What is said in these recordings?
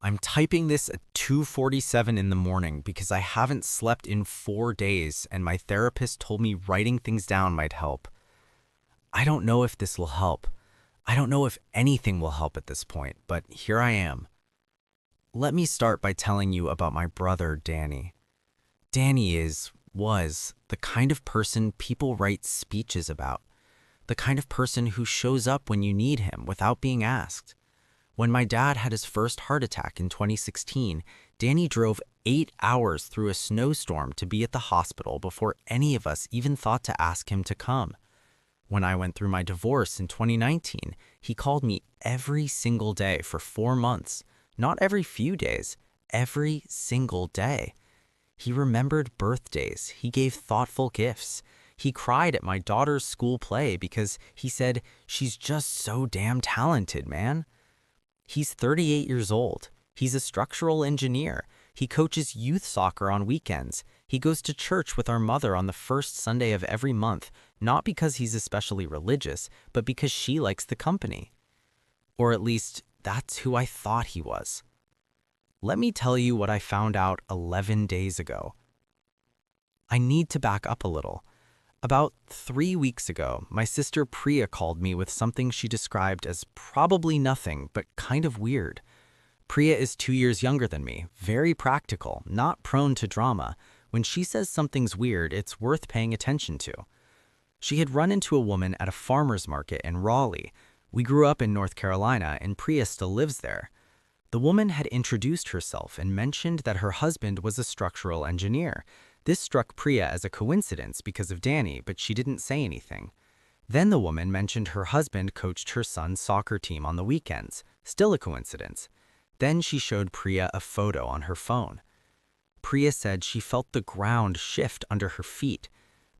I'm typing this at 2:47 in the morning because I haven't slept in 4 days and my therapist told me writing things down might help. I don't know if this will help. I don't know if anything will help at this point, but here I am. Let me start by telling you about my brother, Danny. Danny was the kind of person people write speeches about, the kind of person who shows up when you need him without being asked. When my dad had his first heart attack in 2016, Danny drove 8 hours through a snowstorm to be at the hospital before any of us even thought to ask him to come. When I went through my divorce in 2019, he called me every single day for 4 months, not every few days, every single day. He remembered birthdays, he gave thoughtful gifts. He cried at my daughter's school play because he said, "She's just so damn talented, man." He's 38 years old. He's a structural engineer. He coaches youth soccer on weekends. He goes to church with our mother on the first Sunday of every month, not because he's especially religious, but because she likes the company. Or at least, that's who I thought he was. Let me tell you what I found out 11 days ago. I need to back up a little. About 3 weeks ago, my sister Priya called me with something she described as probably nothing, but kind of weird. Priya is 2 years younger than me, very practical, not prone to drama. When she says something's weird, it's worth paying attention to. She had run into a woman at a farmer's market in Raleigh. We grew up in North Carolina, and Priya still lives there. The woman had introduced herself and mentioned that her husband was a structural engineer. This struck Priya as a coincidence because of Danny, but she didn't say anything. Then the woman mentioned her husband coached her son's soccer team on the weekends, still a coincidence. Then she showed Priya a photo on her phone. Priya said she felt the ground shift under her feet.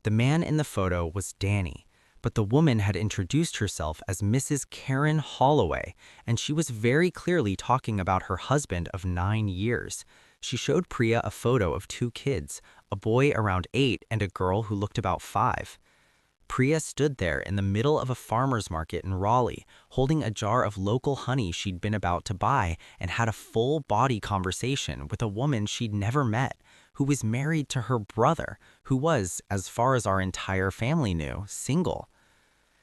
The man in the photo was Danny, but the woman had introduced herself as Mrs. Karen Holloway, and she was very clearly talking about her husband of 9 years. She showed Priya a photo of 2 kids, a boy around 8 and a girl who looked about 5. Priya stood there in the middle of a farmer's market in Raleigh, holding a jar of local honey she'd been about to buy, and had a full-body conversation with a woman she'd never met, who was married to her brother, who was, as far as our entire family knew, single.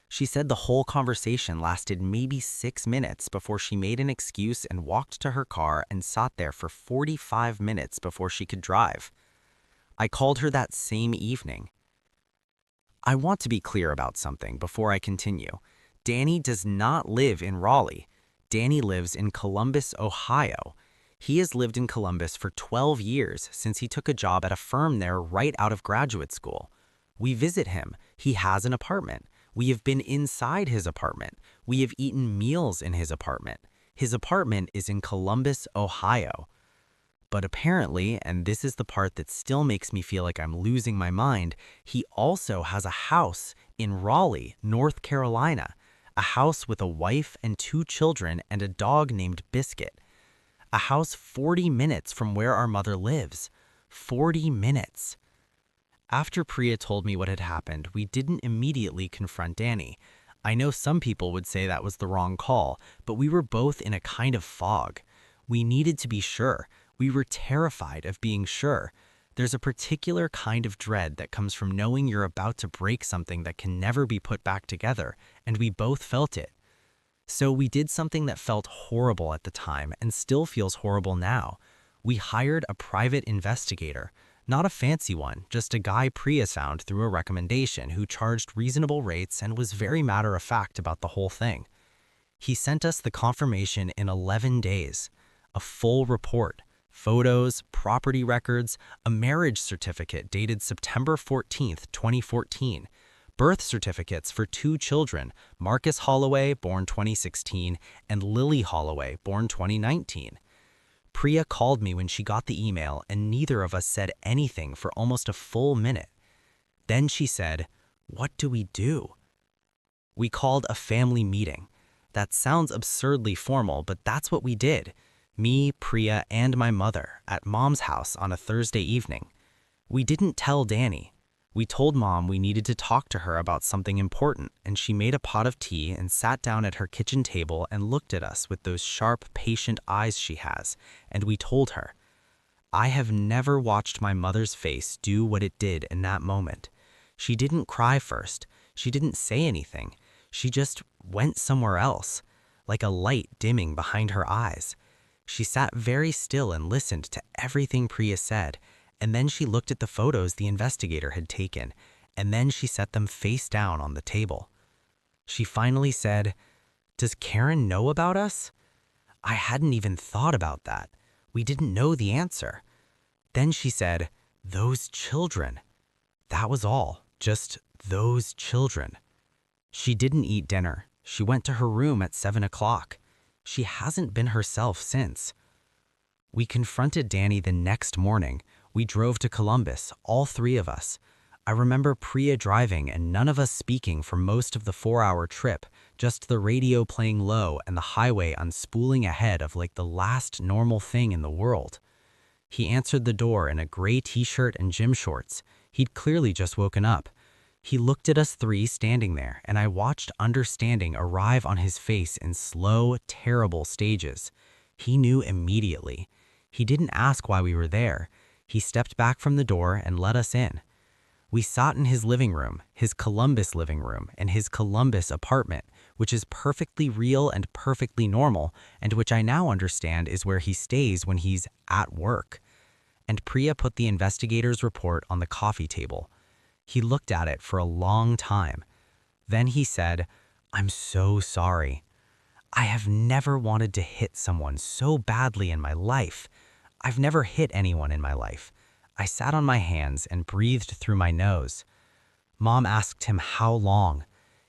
She said the whole conversation lasted maybe 6 minutes before she made an excuse and walked to her car and sat there for 45 minutes before she could drive. I called her that same evening. I want to be clear about something before I continue. Danny does not live in Raleigh. Danny lives in Columbus, Ohio. He has lived in Columbus for 12 years since he took a job at a firm there right out of graduate school. We visit him. He has an apartment. We have been inside his apartment. We have eaten meals in his apartment. His apartment is in Columbus, Ohio. But apparently, and this is the part that still makes me feel like I'm losing my mind, he also has a house in Raleigh, North Carolina. A house with a wife and 2 children and a dog named Biscuit. A house 40 minutes from where our mother lives. 40 minutes. After Priya told me what had happened, we didn't immediately confront Danny. I know some people would say that was the wrong call, but we were both in a kind of fog. We needed to be sure. We were terrified of being sure. There's a particular kind of dread that comes from knowing you're about to break something that can never be put back together, and we both felt it. So we did something that felt horrible at the time and still feels horrible now. We hired a private investigator. Not a fancy one, just a guy Priya found through a recommendation who charged reasonable rates and was very matter-of-fact about the whole thing. He sent us the confirmation in 11 days. A full report. Photos, property records, a marriage certificate dated September 14th, 2014, birth certificates for 2 children, Marcus Holloway, born 2016, and Lily Holloway, born 2019. Priya called me when she got the email, and neither of us said anything for almost a full minute. Then she said, "What do we do?" We called a family meeting. That sounds absurdly formal, but that's what we did. Me, Priya, and my mother at Mom's house on a Thursday evening. We didn't tell Danny. We told Mom we needed to talk to her about something important, and she made a pot of tea and sat down at her kitchen table and looked at us with those sharp, patient eyes she has, and we told her. I have never watched my mother's face do what it did in that moment. She didn't cry first. She didn't say anything. She just went somewhere else, like a light dimming behind her eyes. She sat very still and listened to everything Priya said, and then she looked at the photos the investigator had taken, and then she set them face down on the table. She finally said, "Does Karen know about us?" I hadn't even thought about that. We didn't know the answer. Then she said, "Those children." That was all, just those children. She didn't eat dinner. She went to her room at 7 o'clock. She hasn't been herself since. We confronted Danny the next morning. We drove to Columbus, all three of us. I remember Priya driving and none of us speaking for most of the 4-hour trip, just the radio playing low and the highway unspooling ahead of like the last normal thing in the world. He answered the door in a gray t-shirt and gym shorts. He'd clearly just woken up. He looked at us three standing there, and I watched understanding arrive on his face in slow, terrible stages. He knew immediately. He didn't ask why we were there. He stepped back from the door and let us in. We sat in his living room, his Columbus living room, and his Columbus apartment, which is perfectly real and perfectly normal, and which I now understand is where he stays when he's at work. And Priya put the investigator's report on the coffee table. He looked at it for a long time. Then he said, "I'm so sorry. I have never wanted to hit someone so badly in my life. I've never hit anyone in my life." I sat on my hands and breathed through my nose. Mom asked him how long.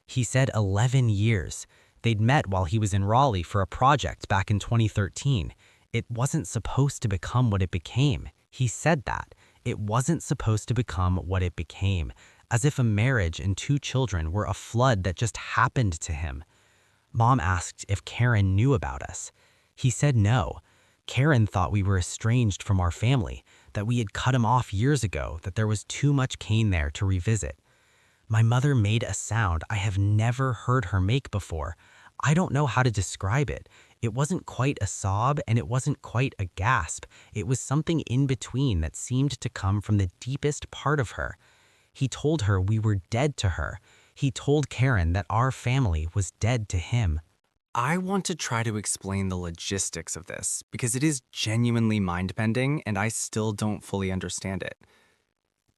He said 11 years. They'd met while he was in Raleigh for a project back in 2013. It wasn't supposed to become what it became. He said that. It wasn't supposed to become what it became, as if a marriage and 2 children were a flood that just happened to him. Mom asked if Karen knew about us. He said no. Karen thought we were estranged from our family, that we had cut him off years ago, that there was too much Cain there to revisit. My mother made a sound I have never heard her make before. I don't know how to describe it. It wasn't quite a sob and it wasn't quite a gasp. It was something in between that seemed to come from the deepest part of her. He told her we were dead to her. He told Karen that our family was dead to him. I want to try to explain the logistics of this because it is genuinely mind-bending and I still don't fully understand it.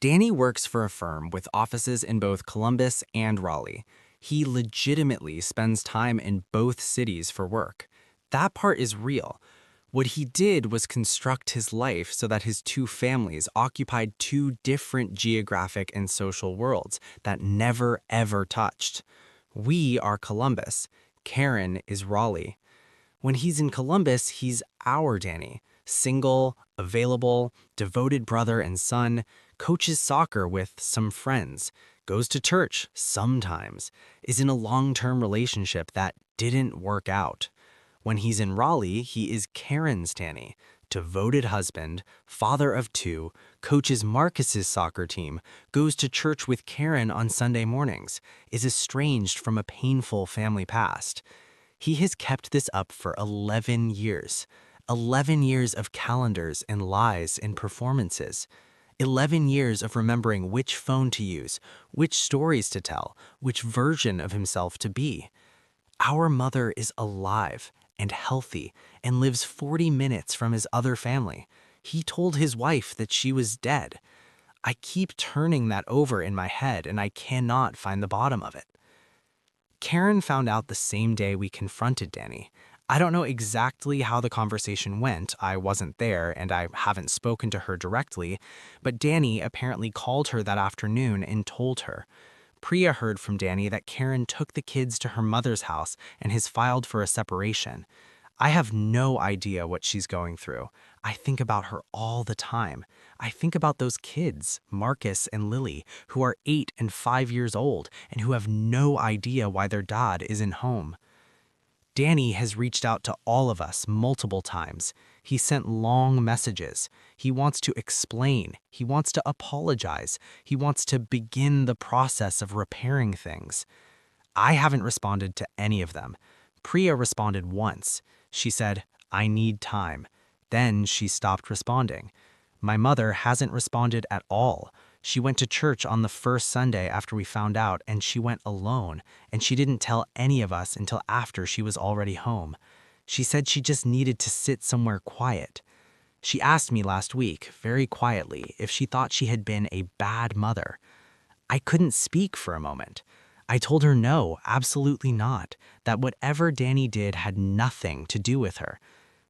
Danny works for a firm with offices in both Columbus and Raleigh. He legitimately spends time in both cities for work. That part is real. What he did was construct his life so that his 2 families occupied 2 different geographic and social worlds that never ever touched. We are Columbus. Karen is Raleigh. When he's in Columbus, he's our Danny. Single, available, devoted brother and son, coaches soccer with some friends, goes to church sometimes, is in a long-term relationship that didn't work out. When he's in Raleigh, he is Karen's Danny, devoted husband, father of 2, coaches Marcus's soccer team, goes to church with Karen on Sunday mornings, is estranged from a painful family past. He has kept this up for 11 years. 11 years of calendars and lies and performances. 11 years of remembering which phone to use, which stories to tell, which version of himself to be. Our mother is alive and healthy and lives 40 minutes from his other family. He told his wife that she was dead. I keep turning that over in my head and I cannot find the bottom of it. Karen found out the same day we confronted Danny. I don't know exactly how the conversation went. I wasn't there and I haven't spoken to her directly, but Danny apparently called her that afternoon and told her. Priya heard from Danny that Karen took the kids to her mother's house and has filed for a separation. I have no idea what she's going through. I think about her all the time. I think about those kids, Marcus and Lily, who are 8 and 5 years old and who have no idea why their dad isn't home. Danny has reached out to all of us multiple times. He sent long messages. He wants to explain. He wants to apologize. He wants to begin the process of repairing things. I haven't responded to any of them. Priya responded once. She said, "I need time." Then she stopped responding. My mother hasn't responded at all. She went to church on the first Sunday after we found out, and she went alone, and she didn't tell any of us until after she was already home. She said she just needed to sit somewhere quiet. She asked me last week, very quietly, if she thought she had been a bad mother. I couldn't speak for a moment. I told her no, absolutely not, that whatever Danny did had nothing to do with her.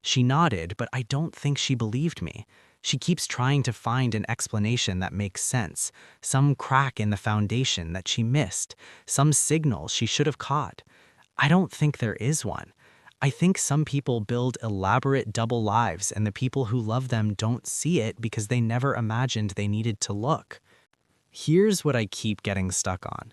She nodded, but I don't think she believed me. She keeps trying to find an explanation that makes sense, some crack in the foundation that she missed, some signal she should have caught. I don't think there is one. I think some people build elaborate double lives and the people who love them don't see it because they never imagined they needed to look. Here's what I keep getting stuck on.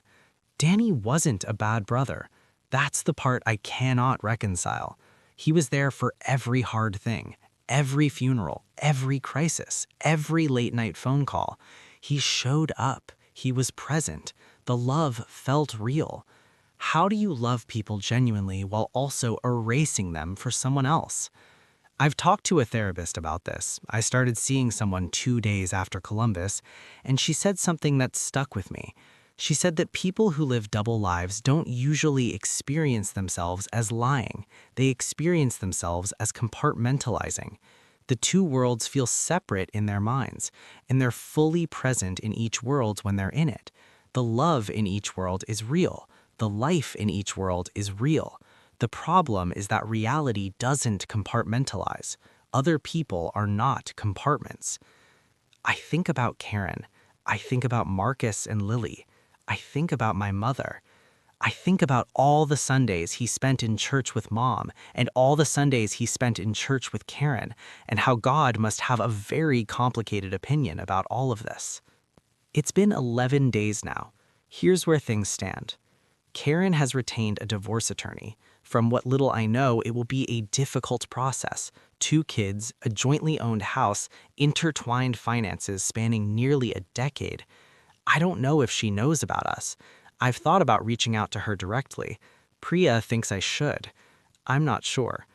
Danny wasn't a bad brother. That's the part I cannot reconcile. He was there for every hard thing, every funeral, every crisis, every late-night phone call. He showed up. He was present. The love felt real. How do you love people genuinely while also erasing them for someone else? I've talked to a therapist about this. I started seeing someone 2 days after Columbus, and she said something that stuck with me. She said that people who live double lives don't usually experience themselves as lying. They experience themselves as compartmentalizing. The two worlds feel separate in their minds, and they're fully present in each world when they're in it. The love in each world is real. The life in each world is real. The problem is that reality doesn't compartmentalize. Other people are not compartments. I think about Karen. I think about Marcus and Lily. I think about my mother. I think about all the Sundays he spent in church with Mom and all the Sundays he spent in church with Karen, and how God must have a very complicated opinion about all of this. It's been 11 days now. Here's where things stand. Karen has retained a divorce attorney. From what little I know, it will be a difficult process. 2 kids, a jointly owned house, intertwined finances spanning nearly a decade. I don't know if she knows about us. I've thought about reaching out to her directly. Priya thinks I should. I'm not sure.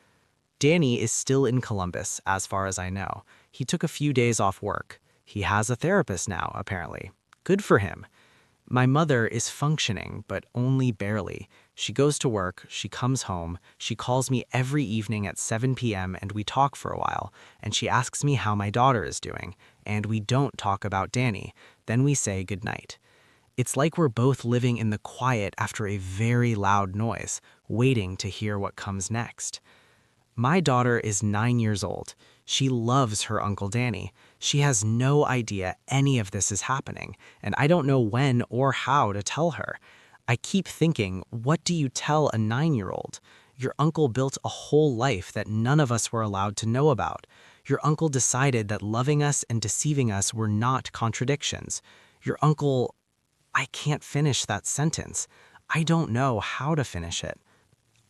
Danny is still in Columbus, as far as I know. He took a few days off work. He has a therapist now, apparently. Good for him. My mother is functioning, but only barely. She goes to work, she comes home, she calls me every evening at 7 p.m. and we talk for a while, and she asks me how my daughter is doing, and we don't talk about Danny. Then we say goodnight. It's like we're both living in the quiet after a very loud noise, waiting to hear what comes next. My daughter is 9 years old. She loves her Uncle Danny. She has no idea any of this is happening, and I don't know when or how to tell her. I keep thinking, what do you tell a 9-year-old? Your uncle built a whole life that none of us were allowed to know about. Your uncle decided that loving us and deceiving us were not contradictions. Your uncle... I can't finish that sentence. I don't know how to finish it.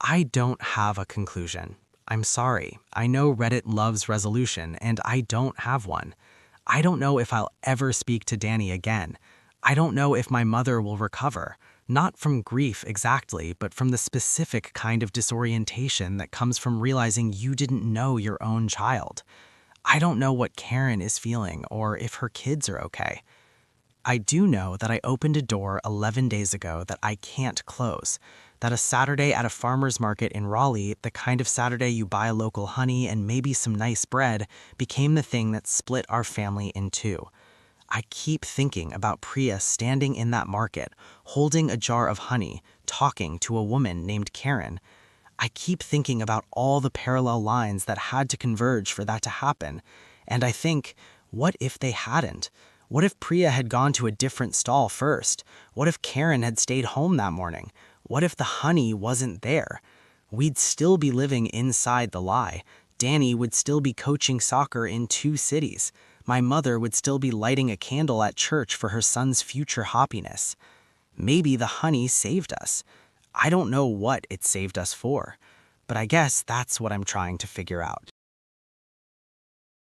I don't have a conclusion. I'm sorry. I know Reddit loves resolution, and I don't have one. I don't know if I'll ever speak to Danny again. I don't know if my mother will recover. Not from grief exactly, but from the specific kind of disorientation that comes from realizing you didn't know your own child. I don't know what Karen is feeling or if her kids are okay. I do know that I opened a door 11 days ago that I can't close. That a Saturday at a farmer's market in Raleigh, the kind of Saturday you buy local honey and maybe some nice bread, became the thing that split our family in two. I keep thinking about Priya standing in that market, holding a jar of honey, talking to a woman named Karen. I keep thinking about all the parallel lines that had to converge for that to happen. And I think, what if they hadn't? What if Priya had gone to a different stall first? What if Karen had stayed home that morning? What if the honey wasn't there? We'd still be living inside the lie. Danny would still be coaching soccer in 2 cities. My mother would still be lighting a candle at church for her son's future happiness. Maybe the honey saved us. I don't know what it saved us for. But I guess that's what I'm trying to figure out.